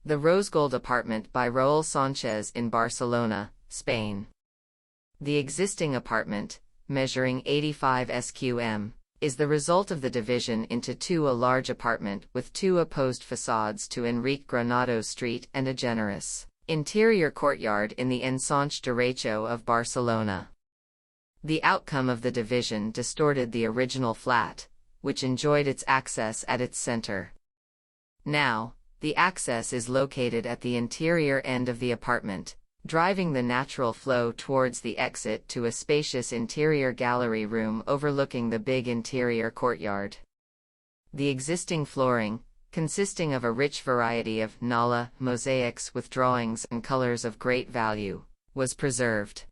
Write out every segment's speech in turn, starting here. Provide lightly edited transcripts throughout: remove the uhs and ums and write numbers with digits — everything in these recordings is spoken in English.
The Rosegold apartment by Raúl Sánchez in Barcelona, Spain. The existing apartment, measuring 85 sqm, is the result of the division into two: a large apartment with two opposed facades to Enric Granados Street and a generous interior courtyard in the Ensanche Derecho of Barcelona. The outcome of the division distorted the original flat, which enjoyed its access at its center. Now, the access is located at the interior end of the apartment, driving the natural flow towards the exit to a spacious interior gallery room overlooking the big interior courtyard. The existing flooring, consisting of a rich variety of nolla mosaics with drawings and colors of great value, was preserved.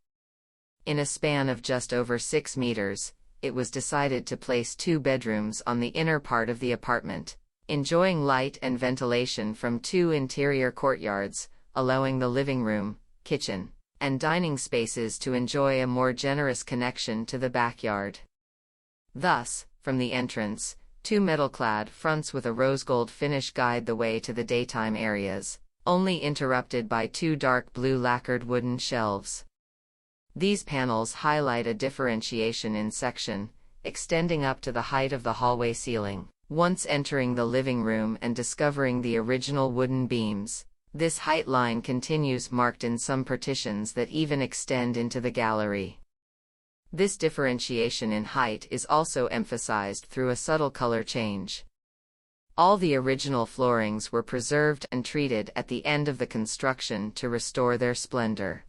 In a span of just over 6 meters, it was decided to place 2 bedrooms on the inner part of the apartment, enjoying light and ventilation from 2 interior courtyards, allowing the living room, kitchen, and dining spaces to enjoy a more generous connection to the backyard. Thus, from the entrance, 2 metal-clad fronts with a rosegold finish guide the way to the daytime areas, only interrupted by 2 dark blue lacquered wooden shelves. These panels highlight a differentiation in section, extending up to the height of the hallway ceiling. Once entering the living room and discovering the original wooden beams, this height line continues marked in some partitions that even extend into the gallery. This differentiation in height is also emphasized through a subtle color change. All the original floorings were preserved and treated at the end of the construction to restore their splendor.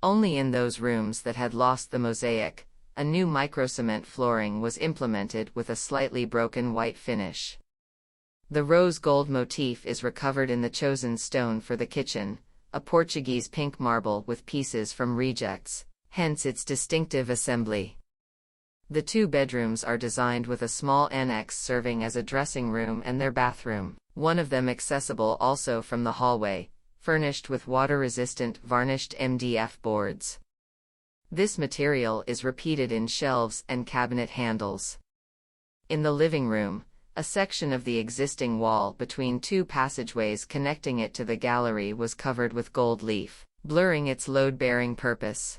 Only in those rooms that had lost the mosaic, a new microcement flooring was implemented with a slightly broken white finish. The rose gold motif is recovered in the chosen stone for the kitchen, a Portuguese pink marble with pieces from rejects, hence its distinctive assembly. The 2 bedrooms are designed with a small annex serving as a dressing room and their bathroom, one of them accessible also from the hallway, furnished with water-resistant varnished MDF boards. This material is repeated in shelves and cabinet handles. In the living room, a section of the existing wall between 2 passageways connecting it to the gallery was covered with gold leaf, blurring its load-bearing purpose.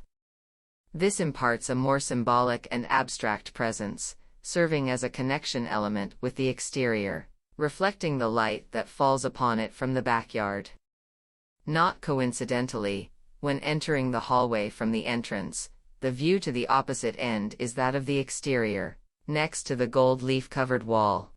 This imparts a more symbolic and abstract presence, serving as a connection element with the exterior, reflecting the light that falls upon it from the backyard. Not coincidentally, when entering the hallway from the entrance, the view to the opposite end is that of the exterior, next to the gold leaf-covered wall.